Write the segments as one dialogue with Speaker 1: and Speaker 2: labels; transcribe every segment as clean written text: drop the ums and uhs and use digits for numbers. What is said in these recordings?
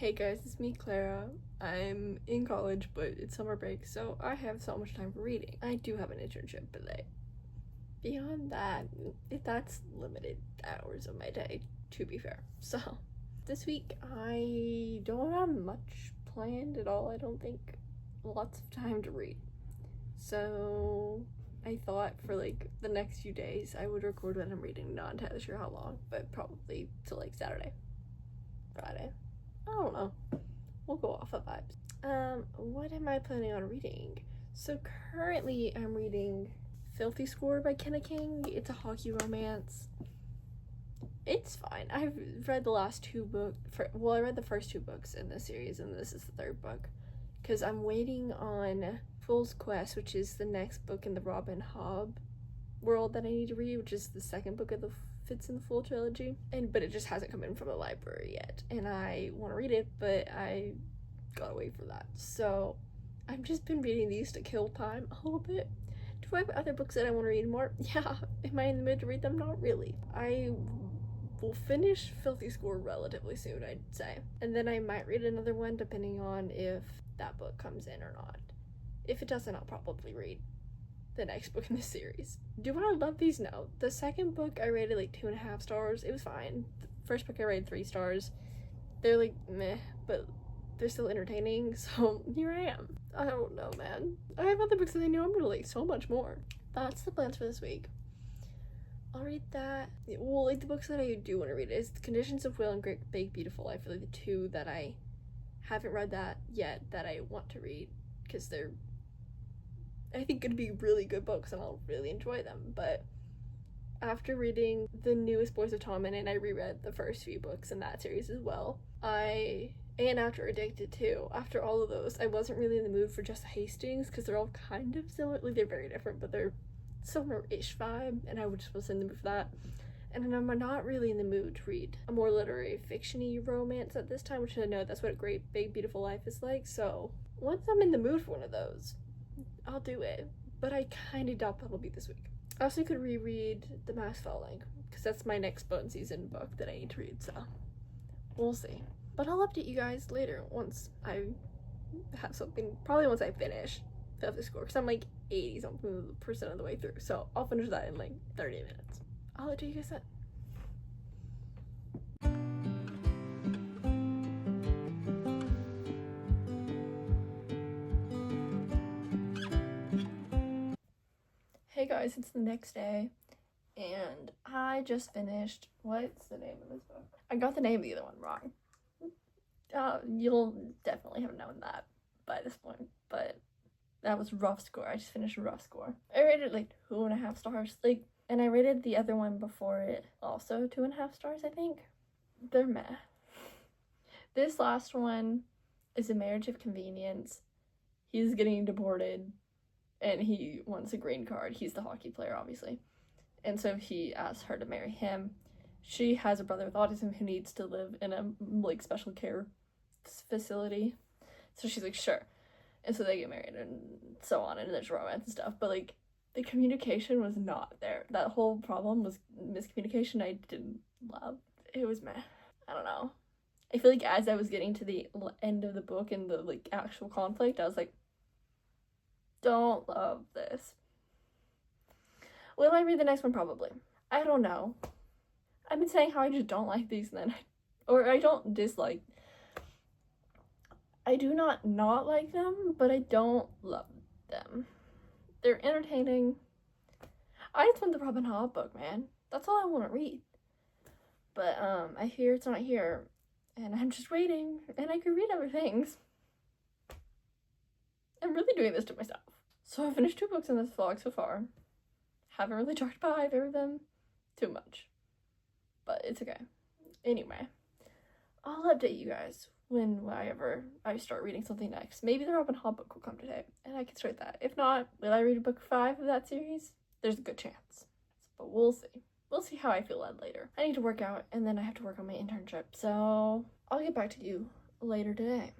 Speaker 1: Hey guys, it's me, Clara. I'm in college, but it's summer break, so I have so much time for reading. I do have an internship, but beyond that, that's limited hours of my day, to be fair. So, this week, I don't have much planned at all, I don't think. Lots of time to read. So, I thought for the next few days, I would record what I'm reading. Not entirely sure how long, but probably till Saturday. Friday. I don't know. We'll go off of vibes. What am I planning on reading? So currently I'm reading Filthy Score by Kenna. It's a hockey romance. It's fine. I've read the last two books. I read the first two books in this series, and this is the third book. Because I'm waiting on Fool's Quest, which is the next book in the Robin Hobb world that I need to read, which is the second book of the fits in the full trilogy, but it just hasn't come in from the library yet, and I want to read it, but I gotta wait for that. So I've just been reading these to kill time a little bit. Do I have other books that I want to read more? Yeah. Am I in the mood to read them? Not really. I will finish Filthy Score relatively soon, I'd say, and then I might read another one depending on if that book comes in or not. If it doesn't, I'll probably read the next book in the series. Do I love these? No. The second book I rated 2.5 stars. It was fine. The first book I rated 3 stars. They're meh, but they're still entertaining, so here I am. I don't know, man. I have other books that I know I'm gonna like so much more. That's the plans for this week. I'll read that. Well, the books that I do want to read is The Conditions of Will and Great Big Beautiful Life. Really, the two that I haven't read that yet that I want to read, because they're, I think, gonna be really good books and I'll really enjoy them. But after reading the newest Boys of Tommen, and I reread the first few books in that series as well, and after Addicted too, after all of those, I wasn't really in the mood for Just Hastings, because they're all kind of similar. They're very different, but they're similar-ish vibe, and I just wasn't in the mood for that. And then I'm not really in the mood to read a more literary fiction-y romance at this time, which I know that's what Great Big Beautiful Life is like. So once I'm in the mood for one of those, I'll do it, but I kind of doubt that'll be this week. I also could reread The Mask Falling, because that's my next Bone Season book that I need to read, so we'll see. But I'll update you guys later once I have something, probably once I finish the score, because I'm 80% of the way through, so I'll finish that in 30 minutes. I'll update you guys then. Hey guys, it's the next day, and I just finished, what's the name of this book? I got the name of the other one wrong. You'll definitely have known that by this point, but that was Rough Score. I just finished Rough Score. I rated 2.5 stars, and I rated the other one before it also 2.5 stars, I think. They're meh. This last one is a marriage of convenience. He's getting deported, and he wants a green card. He's the hockey player, obviously. And so he asks her to marry him. She has a brother with autism who needs to live in a, special care facility. So she's like, sure. And so they get married and so on, and there's romance and stuff. But, the communication was not there. That whole problem was miscommunication. I didn't love. It was meh. I don't know. I feel as I was getting to the end of the book and the, actual conflict, I was like, don't love this. Will I read the next one? Probably. I don't know. I've been saying how I just don't like these, and then or I don't dislike. I do not like them, but I don't love them. They're entertaining. I just want the Robin Hobb book, man. That's all I want to read. But I hear it's not here, and I'm just waiting, and I could read other things. I'm really doing this to myself. So I finished 2 books in this vlog so far. Haven't really talked about either of them too much, but it's okay. Anyway, I'll update you guys whenever I start reading something next. Maybe the Robin Hobb book will come today, and I can start that. If not, will I read book 5 of that series? There's a good chance, but we'll see. We'll see how I feel later. I need to work out, and then I have to work on my internship, so I'll get back to you later today.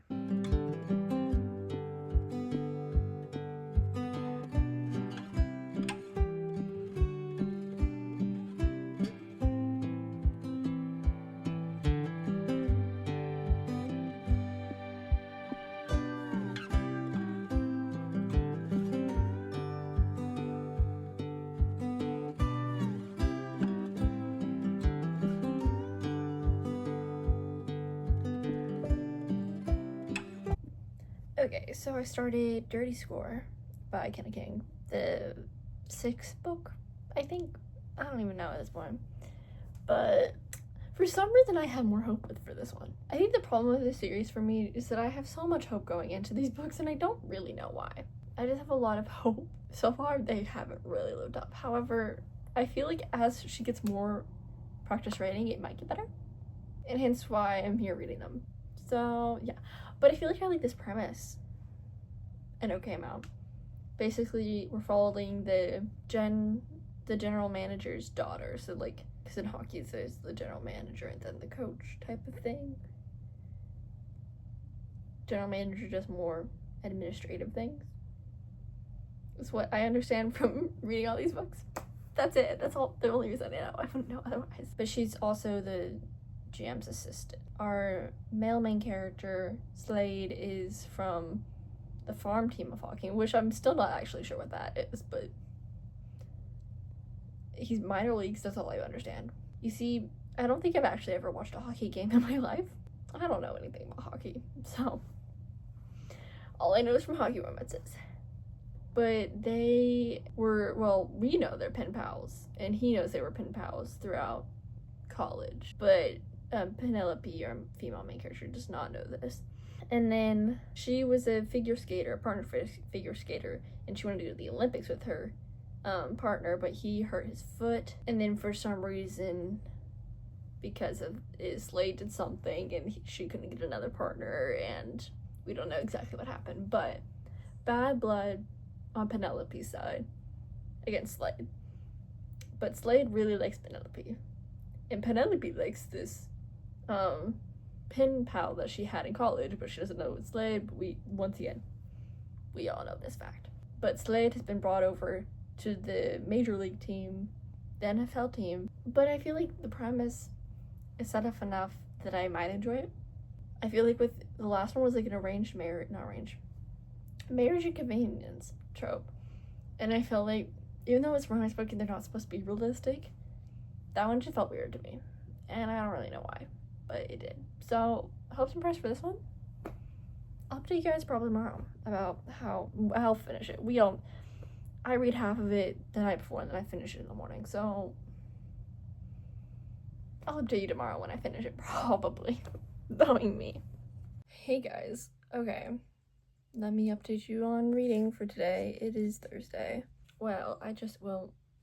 Speaker 1: Okay, so I started Dirty Score by Kenna, the 6th book, I think. I don't even know at this point. But for some reason, I have more hope for this one. I think the problem with this series for me is that I have so much hope going into these books, and I don't really know why. I just have a lot of hope. So far, they haven't really lived up. However, I feel like as she gets more practice writing, it might get better. And hence why I'm here reading them. So, yeah. But I feel like I like this premise an okay amount. Basically, we're following the general manager's daughter. So, like, because in hockey, there's the general manager and then the coach type of thing. General manager does more administrative things. That's what I understand from reading all these books. That's it. That's all. The only reason I know. I wouldn't know otherwise. But she's also the GM's assistant. Our male main character, Slade, is from the farm team of hockey, which I'm still not actually sure what that is, but he's minor leagues. That's all I understand. You see, I don't think I've actually ever watched a hockey game in my life. I don't know anything about hockey, so all I know is from hockey romances. But they were, well, we know they're pen pals, and he knows they were pen pals throughout college. But Penelope, our female main character, does not know this. And then she was a figure skater, a partner figure skater, and she wanted to go to the Olympics with her partner, but he hurt his foot. And then for some reason, because of Slade did something, and she couldn't get another partner, and we don't know exactly what happened. But bad blood on Penelope's side against Slade. But Slade really likes Penelope. And Penelope likes this pen pal that she had in college, but she doesn't know it's Slade. But once again, we all know this fact. But Slade has been brought over to the major league team, the NFL team. But I feel like the premise is set up enough that I might enjoy it. I feel like with the last one was like an marriage and convenience trope. And I felt like, even though it's romance book and they're not supposed to be realistic, that one just felt weird to me. And I don't really know why, but it did. So, hopes and prayers for this one. I'll update you guys probably tomorrow about how I'll finish it. I read half of it the night before and then I finish it in the morning. So, I'll update you tomorrow when I finish it, probably. Knowing me. Hey guys, okay. Let me update you on reading for today. It is Thursday. Well,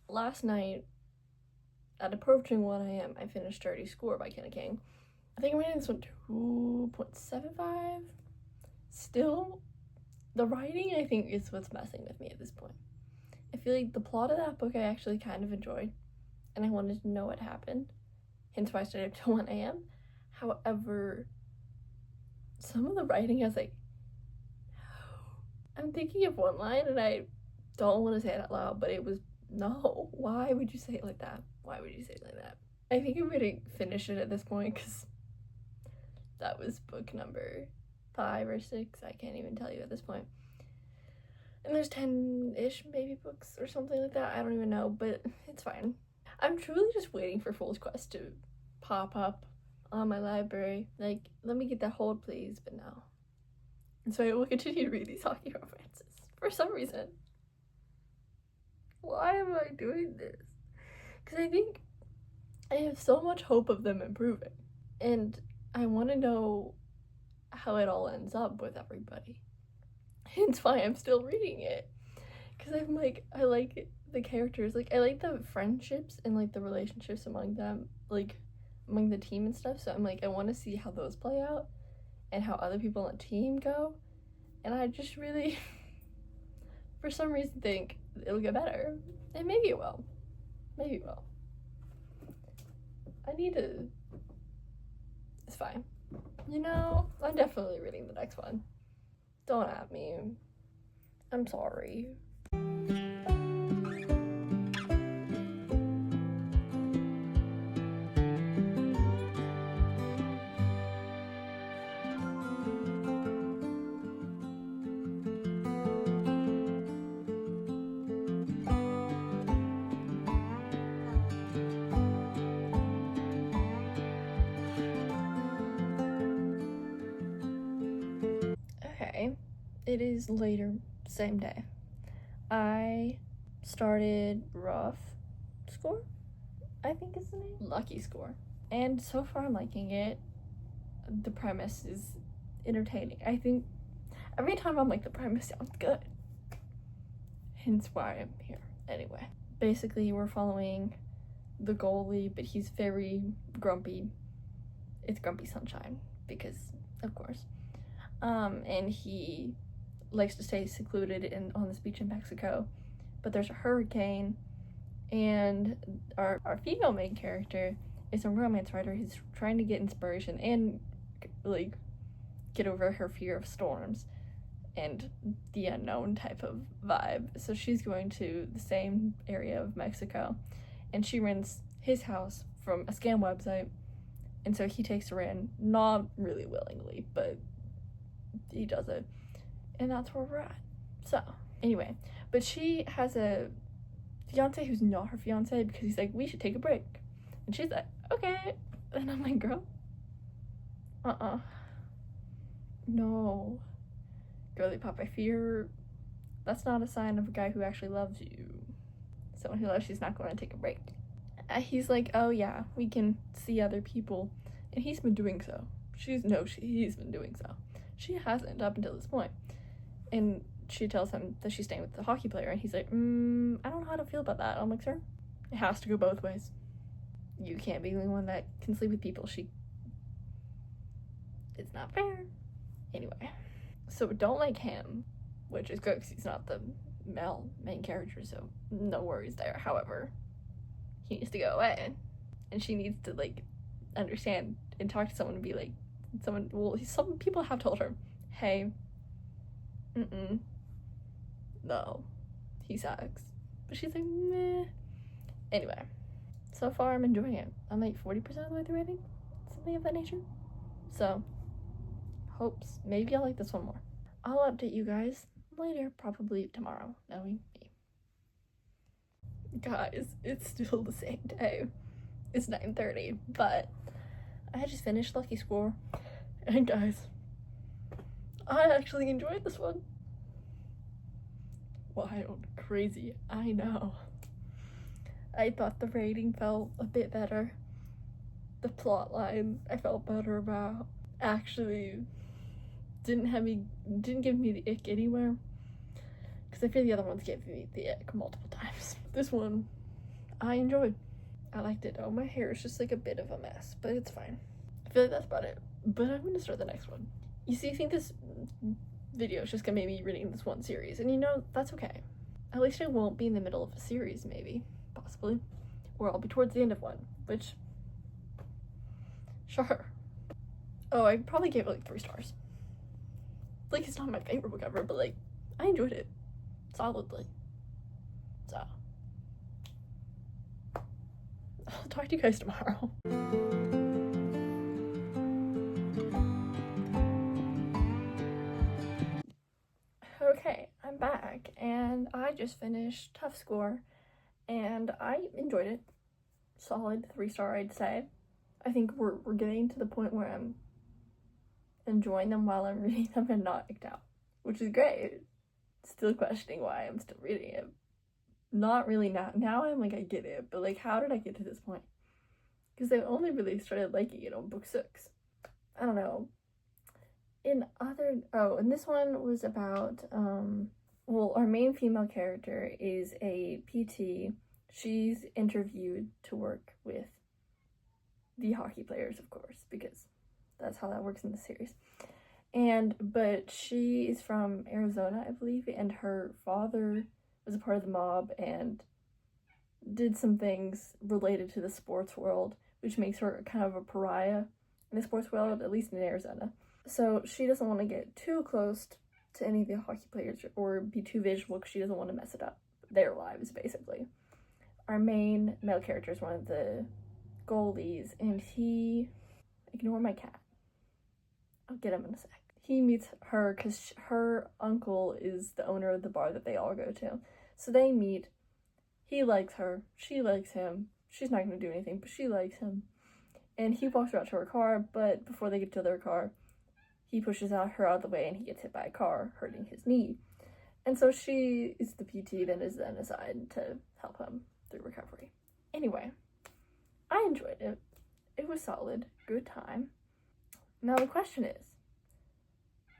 Speaker 1: last night, at approaching 1 a.m., I finished Dirty Score by Kenna. I think I'm rating this one 2.75. Still, the writing, I think, is what's messing with me at this point. I feel like the plot of that book I actually kind of enjoyed, and I wanted to know what happened. Hence why I stayed up till 1 a.m. However, some of the writing, I was like, I'm thinking of one line, and I don't want to say it out loud, but it was, no, why would you say it like that? Why would you say it like that? I think I'm gonna finish it at this point, because that was book number 5 or 6, I can't even tell you at this point. And there's 10-ish maybe books or something like that, I don't even know, but it's fine. I'm truly just waiting for Fool's Quest to pop up on my library. Like, let me get that hold, please, but no. And so I will continue to read these hockey romances for some reason. Why am I doing this? Because I think I have so much hope of them improving. And I want to know how it all ends up with everybody. Hence why I'm still reading it. Because I'm like, I like the characters. Like, I like the friendships and, like, the relationships among them. Like, among the team and stuff. So I'm like, I want to see how those play out. And how other people on the team go. And I just really, for some reason, think it'll get better. And maybe it will. Maybe it will. It's fine. You know, I'm definitely reading the next one. Don't at me. I'm sorry. it is later, same day. I started Rough Score, I think is the name? Lucky Score. And so far I'm liking it. The premise is entertaining. I think every time I'm like, the premise sounds good. Hence why I'm here. Anyway, basically we're following the goalie, but he's very grumpy. It's Grumpy Sunshine, because of course. And he likes to stay secluded on this beach in Mexico, but there's a hurricane, and our female main character is a romance writer who's trying to get inspiration and like get over her fear of storms and the unknown type of vibe. So she's going to the same area of Mexico, and she rents his house from a scam website, and so he takes her in, not really willingly, but he does it, and that's where we're at. So anyway, but she has a fiance who's not her fiance, because he's like, we should take a break, and she's like, okay. And I'm like, girl, no, girly pop, I fear that's not a sign of a guy who actually loves you. Someone who loves you's not going to take a break. He's like, oh yeah, we can see other people, and he's been doing so. He's been doing so. She hasn't up until this point. And she tells him that she's staying with the hockey player, and he's like, I don't know how to feel about that. I'm like, sir, it has to go both ways. You can't be the only one that can sleep with people. It's not fair. Anyway, so don't like him, which is good because he's not the male main character, so no worries there. However, he needs to go away, and she needs to like understand and talk to someone and be like, some people have told her, hey, no, he sucks, but she's like, meh. Anyway, so far I'm enjoying it. I'm like 40% of the way through, I think, something of that nature. So hopes maybe I'll like this one more. I'll update you guys later, probably tomorrow, knowing me. Guys, it's still the same day. It's 9:30, but I just finished Lucky Score, and guys, I actually enjoyed this one. Wild, crazy, I know. I thought the rating felt a bit better. The plot line I felt better about. Actually didn't give me the ick anywhere, because I feel the other ones gave me the ick multiple times. This one I enjoyed. I liked it. Oh, my hair is just like a bit of a mess, but it's fine. I feel like that's about it, but I'm gonna start the next one. You see, I think this video is just gonna make me reading this one series, and you know, that's okay. At least I won't be in the middle of a series, maybe, possibly, or I'll be towards the end of one, which, sure. Oh, I probably gave it like 3 stars. Like, it's not my favorite book ever, but like, I enjoyed it solidly. So I'll talk to you guys tomorrow. Okay, I'm back, and I just finished Tough Score, and I enjoyed it. Solid 3-star, I'd say. I think we're getting to the point where I'm enjoying them while I'm reading them and not icked out, which is great. Still questioning why I'm still reading it. Not really now I'm like, I get it, but like, how did I get to this point? Because I only really started liking it on book 6. I don't know. And this one was about, our main female character is a PT. She's interviewed to work with the hockey players, of course, because that's how that works in the series. But she is from Arizona, I believe, and her father was a part of the mob and did some things related to the sports world, which makes her kind of a pariah in the sports world, at least in Arizona. So she doesn't want to get too close to any of the hockey players or be too visual, because she doesn't want to mess it up, their lives, basically. Our main male character is one of the goalies, and ignore my cat, I'll get him in a sec. He meets her because her uncle is the owner of the bar that they all go to. So they meet. He likes her. She likes him. She's not going to do anything, but she likes him. And he walks her out to her car, but before they get to their car, he pushes her out of the way and he gets hit by a car, hurting his knee. And so she is the PT that is then assigned to help him through recovery. Anyway, I enjoyed it. It was solid, good time. Now the question is,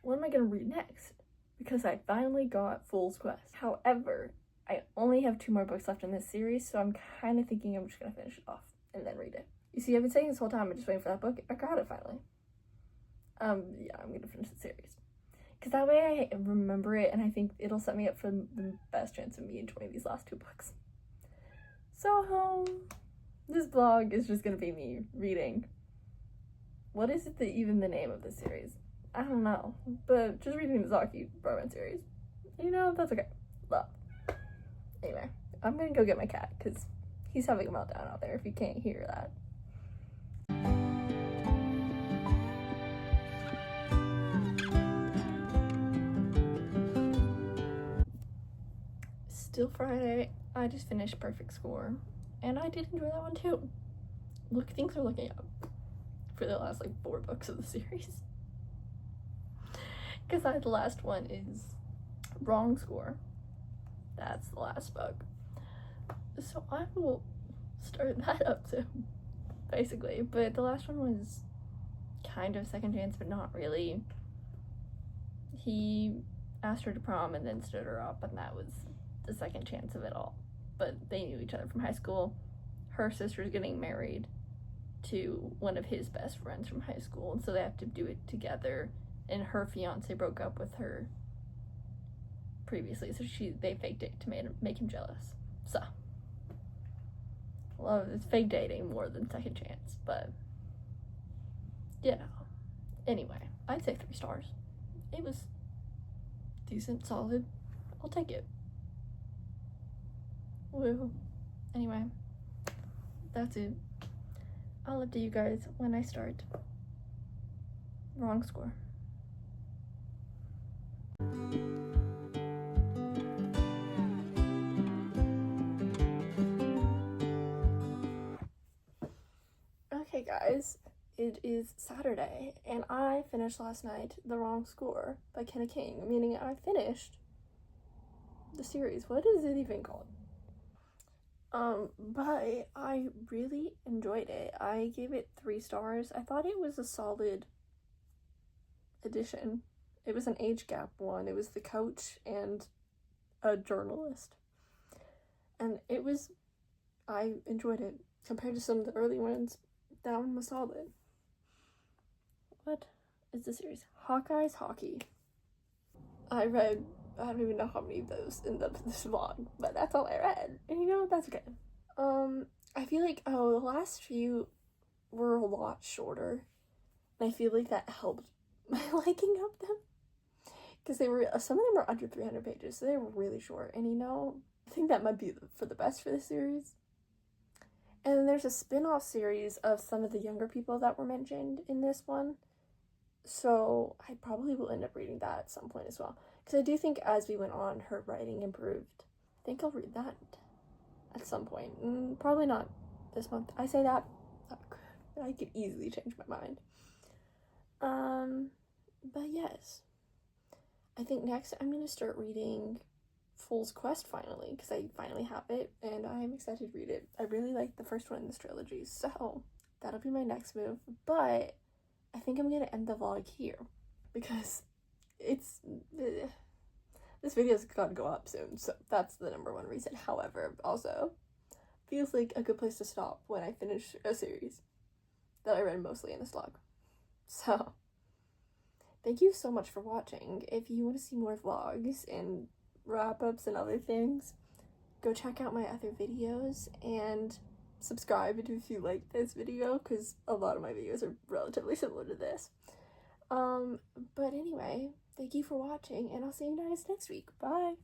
Speaker 1: what am I going to read next? Because I finally got Fool's Quest. However, I only have 2 more books left in this series, so I'm kind of thinking I'm just going to finish it off and then read it. You see, I've been saying this whole time, I'm just waiting for that book. I got it finally. Yeah, I'm going to finish the series. Because that way I remember it, and I think it'll set me up for the best chance of me enjoying these last 2 books. So, this vlog is just going to be me reading. What is it even the name of this series? I don't know, but just reading the Zaki romance series. You know, that's okay. Love. Anyway, I'm gonna go get my cat, because he's having a meltdown out there, if you can't hear that. Still Friday, I just finished Perfect Score, and I did enjoy that one too. Look, things are looking up for the last, 4 books of the series. Because the last one is Wrong Score. That's the last book. So I will start that up soon, basically. But the last one was kind of second chance, but not really. He asked her to prom and then stood her up, and that was the second chance of it all. But they knew each other from high school. Her sister's getting married to one of his best friends from high school, and so they have to do it together. And her fiance broke up with her previously, so they faked it to make him jealous. So, well, it's fake dating more than second chance, but you know. Anyway, I'd say 3 stars. It was decent, solid. I'll take it. Woo. Anyway, that's it. I'll update you guys when I start Wrong Score. Okay guys, it is Saturday, and I finished last night The Wrong Score by Kenna, meaning I finished the series. What is it even called? But I really enjoyed it. I gave it 3 stars. I thought it was a solid addition. It was an age gap one. It was the coach and a journalist. And I enjoyed it. Compared to some of the early ones, that one was solid. What is the series? Hawkeye's Hockey. I don't even know how many of those in this vlog, but that's all I read. And you know, that's okay. I feel like, the last few were a lot shorter. And I feel like that helped my liking of them. Because some of them were under 300 pages, so they were really short. And you know, I think that might be for the best for this series. And then there's a spin-off series of some of the younger people that were mentioned in this one. So I probably will end up reading that at some point as well. Because I do think as we went on, her writing improved. I think I'll read that at some point. Probably not this month. I say that, I could easily change my mind. But yes. I think next I'm going to start reading Fool's Quest finally, because I finally have it, and I'm excited to read it. I really like the first one in this trilogy, so that'll be my next move. But I think I'm going to end the vlog here, because this video's got to go up soon, so that's the #1 reason. However, also feels like a good place to stop when I finish a series that I read mostly in this vlog. So thank you so much for watching. If you want to see more vlogs and wrap-ups and other things, go check out my other videos and subscribe if you like this video, because a lot of my videos are relatively similar to this. But anyway, thank you for watching, and I'll see you guys next week. Bye!